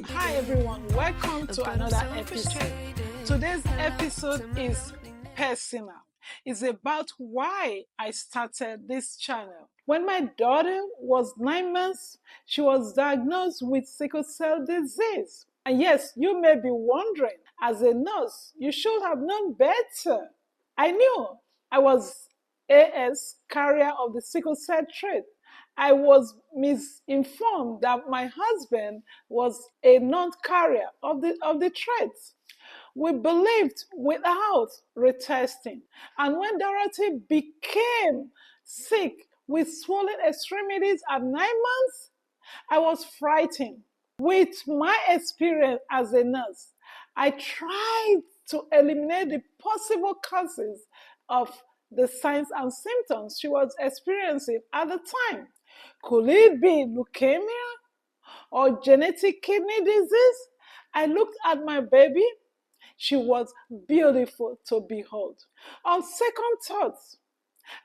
Hi everyone, welcome to another episode. Today's episode is personal. It's about why I started this channel. When my daughter was 9 months, she was diagnosed with sickle cell disease. And yes, you may be wondering, as a nurse, you should have known better. I knew I was AS carrier of the sickle cell trait. I was misinformed that my husband was a non-carrier of the traits. We believed without retesting. And when Dorothy became sick with swollen extremities at 9 months, I was frightened. With my experience as a nurse, I tried to eliminate the possible causes of the signs and symptoms she was experiencing at the time. Could it be leukemia or genetic kidney disease? I looked at my baby. She was beautiful to behold. On second thoughts,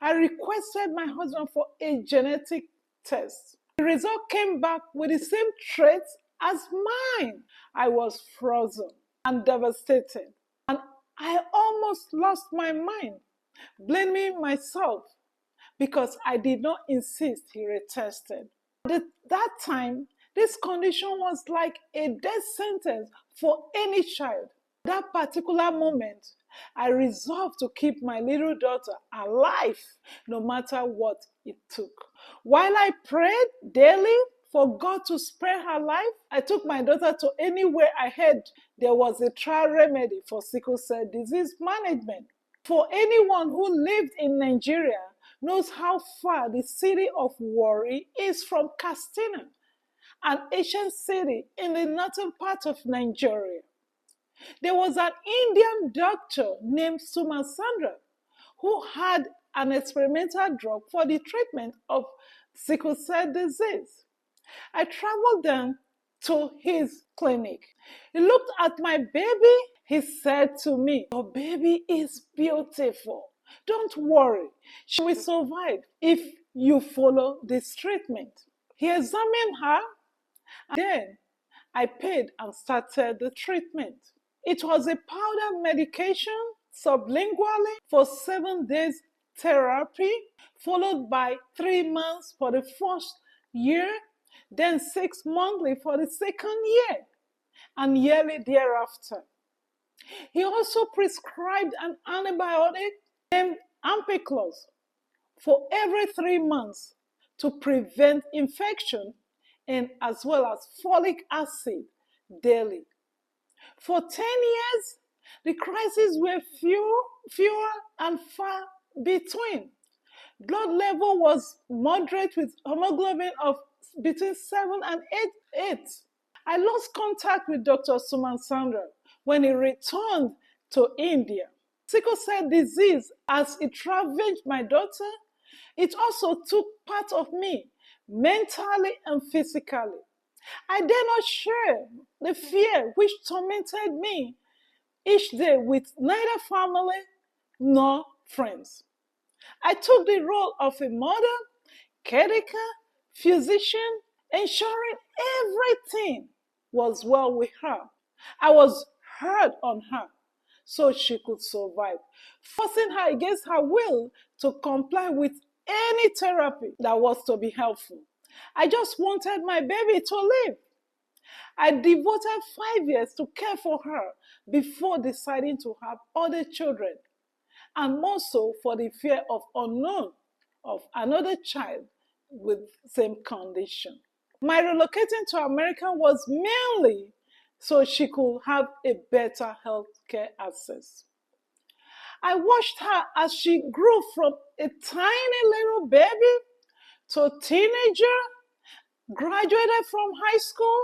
I requested my husband for a genetic test. The result came back with the same traits as mine. I was frozen and devastated, and I almost lost my mind, blaming myself because I did not insist he retested. At that time, this condition was like a death sentence for any child. That particular moment, I resolved to keep my little daughter alive no matter what it took. While I prayed daily for God to spare her life, I took my daughter to anywhere I heard there was a trial remedy for sickle cell disease management. For anyone who lived in Nigeria knows how far the city of Warri is from Katsina, an ancient city in the northern part of Nigeria. There was an Indian doctor named Suma Sander who had an experimental drug for the treatment of sickle cell disease. I traveled down to his clinic. He looked at my baby. He said to me, "Your baby is beautiful. Don't worry, she will survive if you follow this treatment." He examined her, and then I paid and started the treatment. It was a powder medication, sublingually, for 7 days therapy, followed by 3 months for the first year, then 6 monthly for the second year, and yearly thereafter. He also prescribed an antibiotic named Ampiclos for every 3 months to prevent infection, and as well as folic acid daily. For 10 years, the crises were fewer and far between. Blood level was moderate with hemoglobin of between 7 and 8. I lost contact with Dr. Suma Sander when he returned to India. Sickle cell disease, as it ravaged my daughter, it also took part of me, mentally and physically. I dare not share the fear which tormented me each day with neither family nor friends. I took the role of a mother, caretaker, physician, ensuring everything was well with her. I was hard on her so she could survive, forcing her against her will to comply with any therapy that was to be helpful. I just wanted my baby to live. I devoted 5 years to care for her before deciding to have other children, and more so for the fear of unknown of another child with same condition. My relocating to America was mainly so she could have a better health care access. I watched her as she grew from a tiny little baby to a teenager, graduated from high school,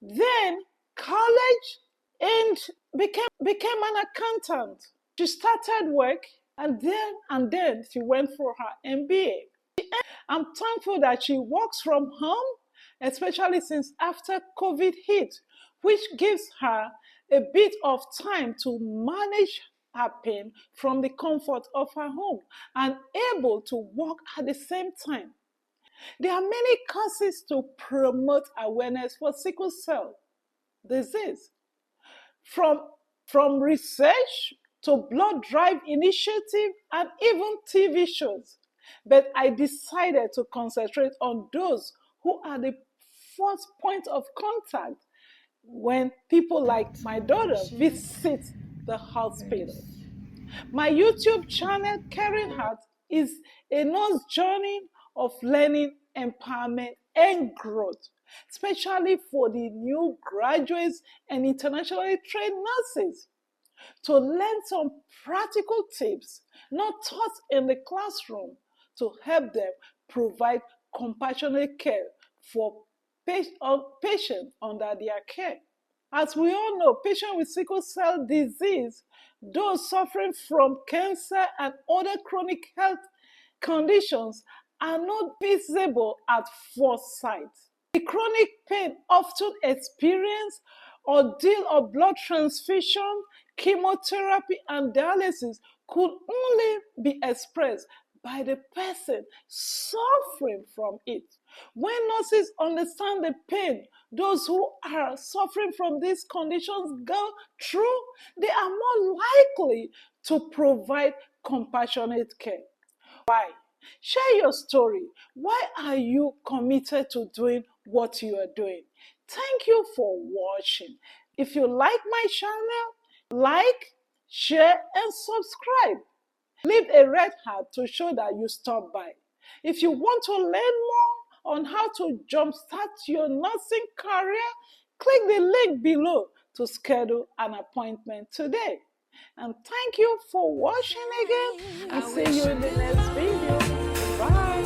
then college, and became an accountant. She started work, and then she went for her MBA. I'm thankful that she works from home, especially since after COVID hit, which gives her a bit of time to manage her pain from the comfort of her home and able to work at the same time. There are many causes to promote awareness for sickle cell. disease. From research to blood drive initiative and even TV shows. But I decided to concentrate on those who are the first point of contact when people like my daughter visit the hospital. My YouTube channel, Caring Heart, is a nurse journey of learning, empowerment, and growth, especially for the new graduates and internationally trained nurses, to learn some practical tips not taught in the classroom to help them provide compassionate care for patients under their care. As we all know, patients with sickle cell disease, those suffering from cancer and other chronic health conditions, are not visible at first sight. The chronic pain often experienced ordeal of blood transfusion, chemotherapy, and dialysis could only be expressed by the person suffering from it. When nurses understand the pain those who are suffering from these conditions go through, they are more likely to provide compassionate care. Why? Share your story. Why are you committed to doing what you are doing? Thank you for watching. If you like my channel, like, share, and subscribe. Leave a red heart to show that you stopped by. If you want to learn more on how to jumpstart your nursing career, click the link below to schedule an appointment today. And thank you for watching again. I'll see you in the next video. Bye.